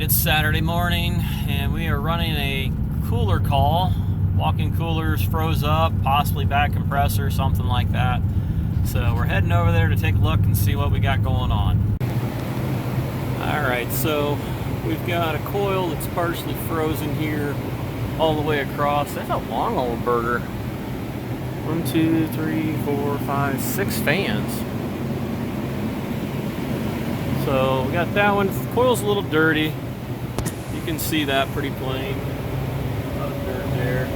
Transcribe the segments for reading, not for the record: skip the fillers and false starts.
It's Saturday morning and we are running a cooler call. Walk-in coolers froze up, possibly bad compressor, something like that. So we're heading over there to take a look and see what we got going on. Alright, so we've got a coil that's partially frozen here all the way across. That's a long old burger. 1, 2, 3, 4, 5, 6 fans. So we got that one. The coil's a little dirty. You can see that pretty plain. A lot of dirt there.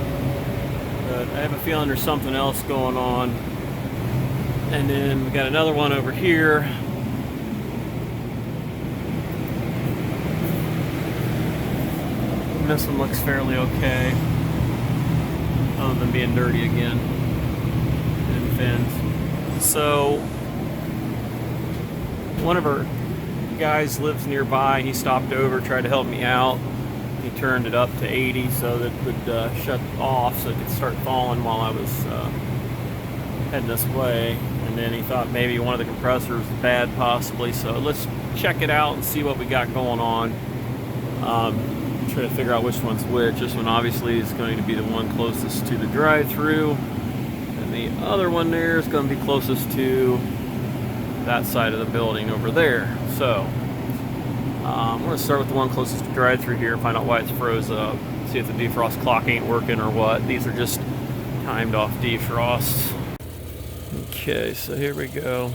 But I have a feeling there's something else going on. And then we got another one over here. And this one looks fairly okay, other than being dirty again. And fins. So one of our guys lives nearby. He stopped over, tried to help me out. He turned it up to 80 so that it would shut off so it could start falling while I was heading this way. And then he thought maybe one of the compressors was bad possibly, so let's check it out and see what we got going on. Try to figure out which one's which. This one obviously is going to be the one closest to the drive-through, and the other one there is going to be closest to that side of the building over there. So I'm going to start with the one closest to drive-through here, find out why it's froze up, see if the defrost clock ain't working or what. These are just timed off defrosts. Okay, so here we go.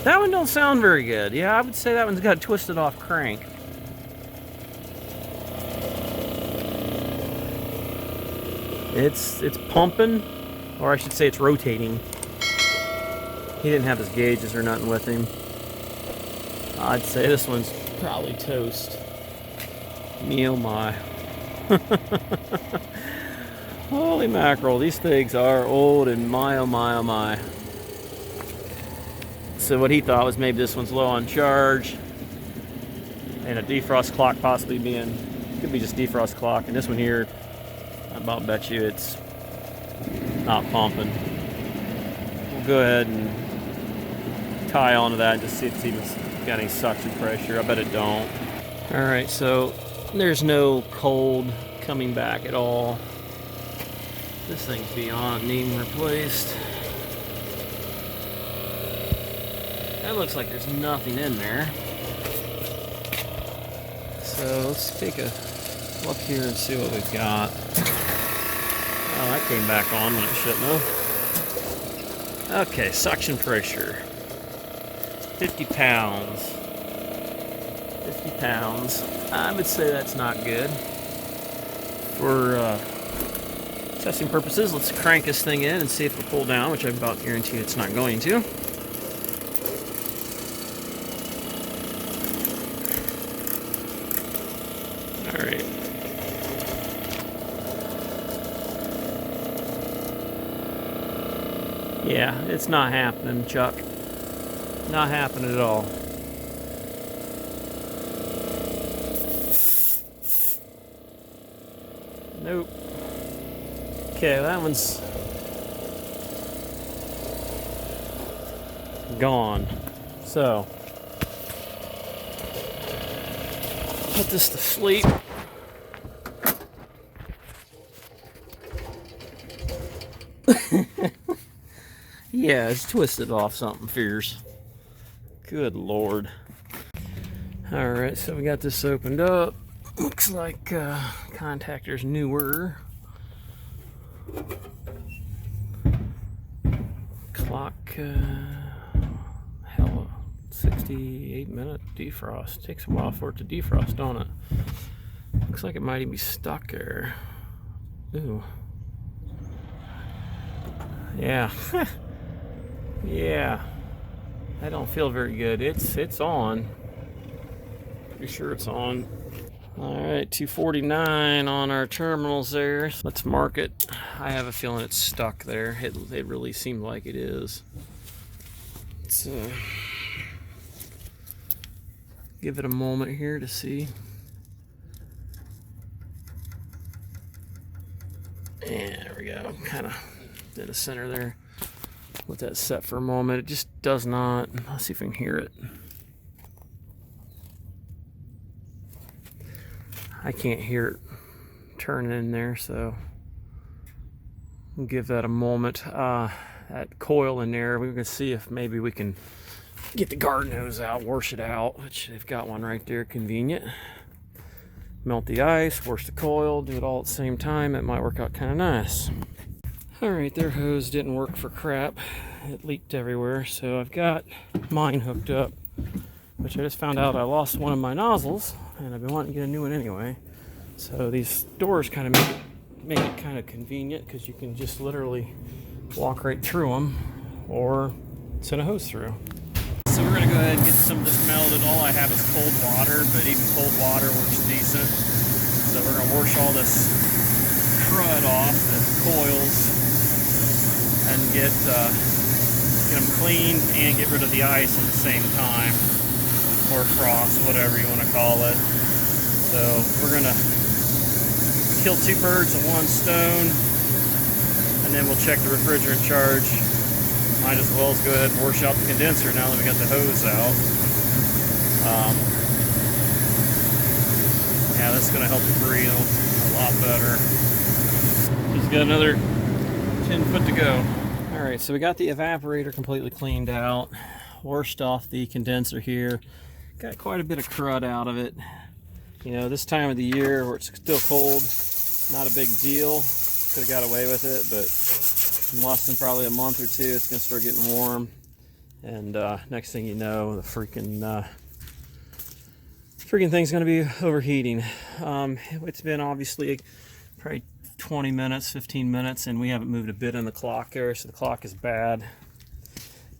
That one don't sound very good. Yeah, I would say that one's got a twisted off crank. It's pumping, or I should say it's rotating. He didn't have his gauges or nothing with him. I'd say this one's probably toast. Me oh my. Holy mackerel, these things are old, and my oh my oh my. So what he thought was maybe this one's low on charge, and a defrost clock possibly being, could be just defrost clock, and this one here, I about bet you it's not pumping. We'll go ahead and tie onto that and just see if it's even got any suction pressure. I bet it don't. Alright, so there's no cold coming back at all. This thing's beyond needing replaced. That looks like there's nothing in there. So let's take a look here and see what we've got. Oh, that came back on when it shouldn't have. Okay, suction pressure. 50 pounds. 50 pounds. I would say that's not good. For testing purposes, let's crank this thing in and see if it'll pull down, which I about guarantee it's not going to. Alright. Yeah, it's not happening, Chuck. Not happening at all. Nope. Okay, that one's gone. So, put this to sleep. Yeah, it's twisted off something fierce. Good Lord. Alright, so we got this opened up. Looks like contactor's newer. Clock, hell, 68-minute defrost. Takes a while for it to defrost, don't it? Looks like it might even be stuck there. Ooh. Yeah. Yeah. I don't feel very good. It's on. Pretty sure it's on. Alright, 249 on our terminals there. Let's mark it. I have a feeling it's stuck there. It really seemed like it is. Let's give it a moment here to see. And there we go. Kind of in the center there. Let that set for a moment. It just does not. Let's see if we can hear it. I can't hear it turning in there, so we'll give that a moment. That coil in there, we're gonna see if maybe we can get the garden hose out, wash it out, which they've got one right there, convenient. Melt the ice, wash the coil, do it all at the same time. It might work out kind of nice. All right, their hose didn't work for crap. It leaked everywhere, so I've got mine hooked up, which I just found out I lost one of my nozzles, and I've been wanting to get a new one anyway. So these doors kind of make it kind of convenient, because you can just literally walk right through them or send a hose through. So we're going to go ahead and get some of this melted. All I have is cold water, but even cold water works decent. So we're going to wash all this crud off, the coils, and get them cleaned and get rid of the ice at the same time, or frost, whatever you want to call it. So we're going to kill two birds with one stone, and then we'll check the refrigerant charge. Might as well go ahead and wash out the condenser now that we got the hose out. Yeah, that's going to help it breathe a lot better. Just got another 10 foot to go. All right, so we got the evaporator completely cleaned out, washed off the condenser here. Got quite a bit of crud out of it. You know, this time of the year where it's still cold, not a big deal. Could have got away with it, but in less than probably a month or two, it's going to start getting warm, and next thing you know, the freaking thing's going to be overheating. It's been obviously probably 20 minutes, 15 minutes, and we haven't moved a bit on the clock there, so the clock is bad.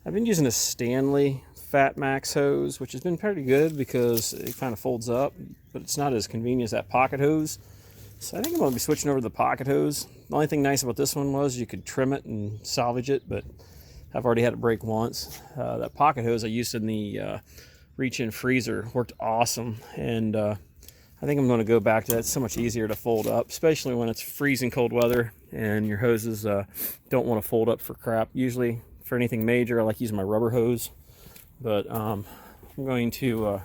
I've been using a Stanley Fat Max hose, which has been pretty good because it kind of folds up, but it's not as convenient as that pocket hose. So I think I'm going to be switching over to the pocket hose. The only thing nice about this one was you could trim it and salvage it, but I've already had it break once. That pocket hose I used in the reach-in freezer worked awesome, and I think I'm going to go back to that. It's so much easier to fold up, especially when it's freezing cold weather and your hoses don't want to fold up for crap. Usually for anything major, I like using my rubber hose, but I'm going to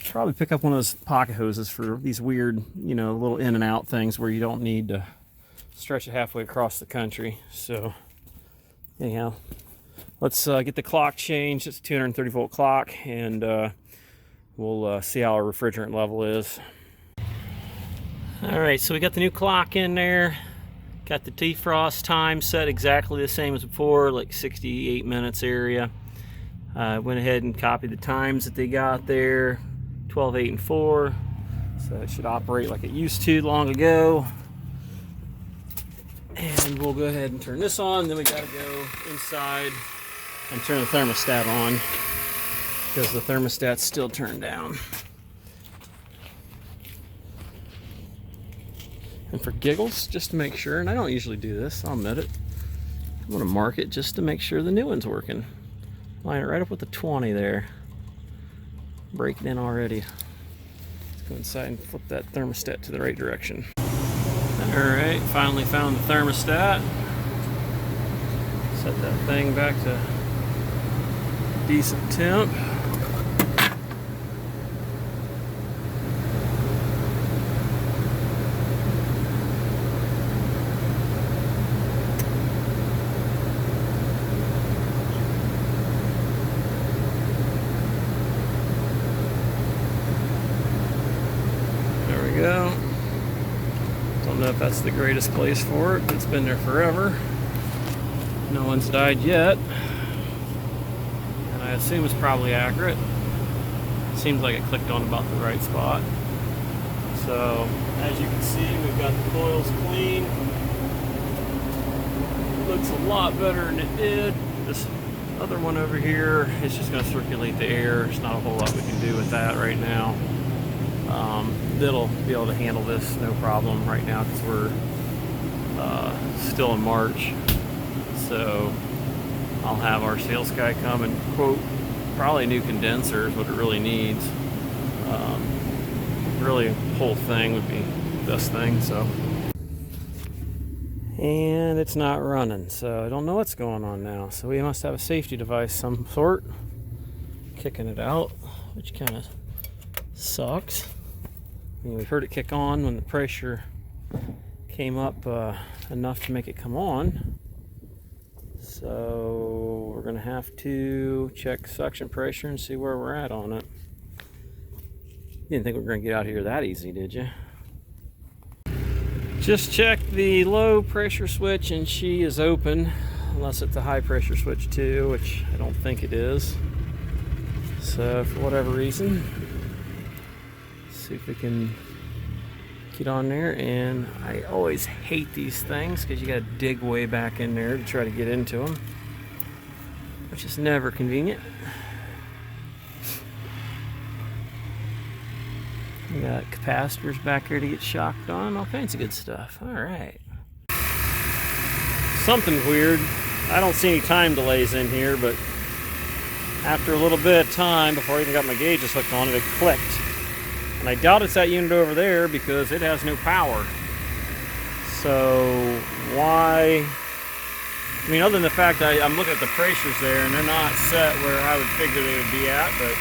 probably pick up one of those pocket hoses for these weird, you know, little in and out things where you don't need to stretch it halfway across the country. So anyhow, let's get the clock changed. It's a 230 volt clock, and we'll see how our refrigerant level is. All right, so we got the new clock in there. Got the defrost time set exactly the same as before, like 68 minutes area. Went ahead and copied the times that they got there, 12, 8, and 4. So it should operate like it used to long ago. And we'll go ahead and turn this on. Then we got to go inside and turn the thermostat on, because the thermostat's still turned down. And for giggles, just to make sure, and I don't usually do this, I'll admit it, I'm going to mark it just to make sure the new one's working. Line it right up with the 20 there. Breaking in already. Let's go inside and flip that thermostat to the right direction. Alright, finally found the thermostat. Set that thing back to decent temp. Go. Don't know if that's the greatest place for it, but it's been there forever. No one's died yet, and I assume it's probably accurate. Seems like it clicked on about the right spot. So as you can see, we've got the coils clean. Looks a lot better than it did. This other one over here is just going to circulate the air. There's not a whole lot we can do with that right now. It'll be able to handle this no problem right now, because we're still in March. So I'll have our sales guy come and quote probably new condensers, what it really needs. Really, the whole thing would be the best thing. So, and it's not running, so I don't know what's going on now. So we must have a safety device some sort kicking it out, which kind of sucks. I mean, we heard it kick on when the pressure came up enough to make it come on. So we're gonna have to check suction pressure and see where we're at on it. You didn't think we were gonna get out here that easy, did you? Just checked the low pressure switch and she is open, unless it's a high pressure switch too, which I don't think it is. So for whatever reason, let's see if we can get on there. And I always hate these things because you got to dig way back in there to try to get into them, which is never convenient. We got capacitors back here to get shocked on, all kinds of good stuff. All right. Something weird. I don't see any time delays in here, but after a little bit of time, before I even got my gauges hooked on it, it clicked. And I doubt it's that unit over there because it has no power. So why? I mean, other than the fact that I'm looking at the pressures there and they're not set where I would figure they would be at, but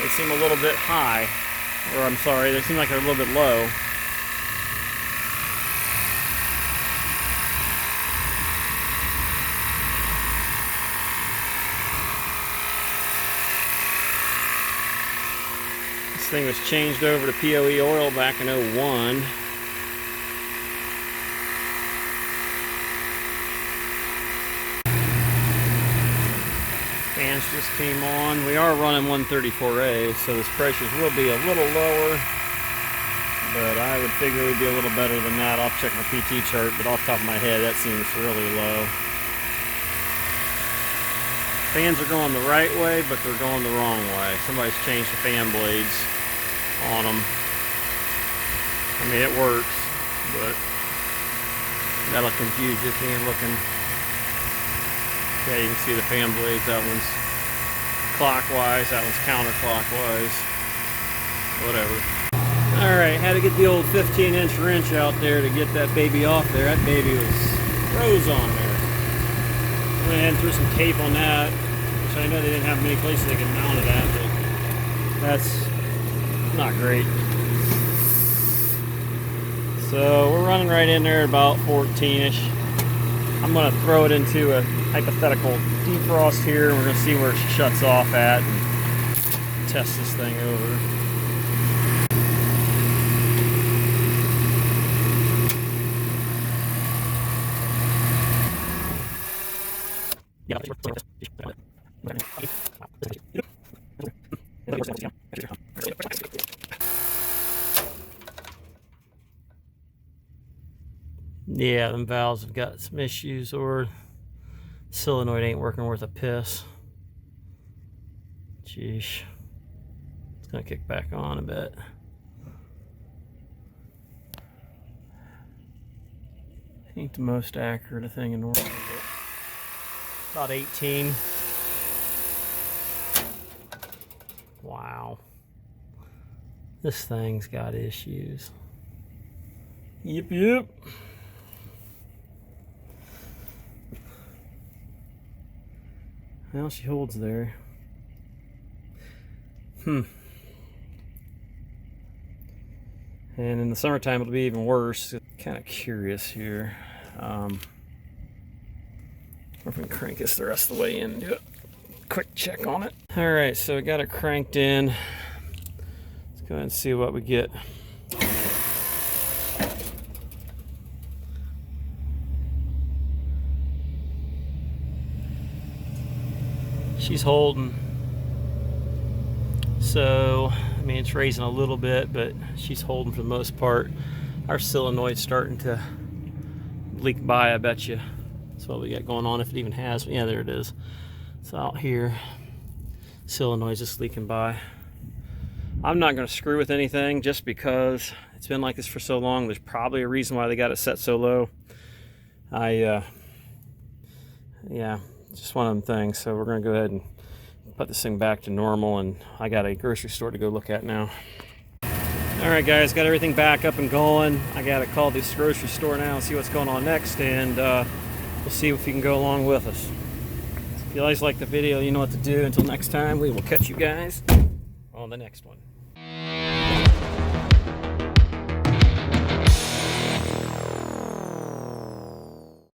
they seem a little bit high. Or I'm sorry, they seem like they're a little bit low. This thing was changed over to POE oil back in '01. Fans just came on. We are running 134A, so this pressures will be a little lower, but I would figure it would be a little better than that. I'll check my PT chart, but off the top of my head, that seems really low. Fans are going the right way, but they're going the wrong way. Somebody's changed the fan blades on them. I mean, it works, but that'll confuse you if you ain't looking. Yeah, you can see the fan blades. That one's clockwise, that one's counterclockwise. Whatever. Alright, had to get the old 15-inch wrench out there to get that baby off there. That baby was froze on there. Went ahead and threw some tape on that, which I know they didn't have many places they could mount it at, but that's not great. So we're running right in there at about 14-ish. I'm going to throw it into a hypothetical defrost here, and we're going to see where it shuts off at and test this thing over. Yeah, them valves have got some issues, or solenoid ain't working worth a piss. Jeez. It's gonna kick back on a bit. Ain't the most accurate thing in the world. About 18. Wow. This thing's got issues. Yep. Well, she holds there. And in the summertime, it'll be even worse. Kind of curious here. If we can crank this the rest of the way in and do a quick check on it. All right, so we got it cranked in. Let's go ahead and see what we get. She's holding, so I mean it's raising a little bit, but she's holding for the most part. Our solenoid's starting to leak by, I bet you. That's what we got going on, if it even has. Yeah, there it is. It's out here. Solenoid's just leaking by. I'm not going to screw with anything just because it's been like this for so long. There's probably a reason why they got it set so low. Yeah. Just one of them things. So we're going to go ahead and put this thing back to normal, and I got a grocery store to go look at now. Alright guys, got everything back up and going. I got to call this grocery store now and see what's going on next, and we'll see if you can go along with us. If you guys like the video, you know what to do. Until next time, we will catch you guys on the next one.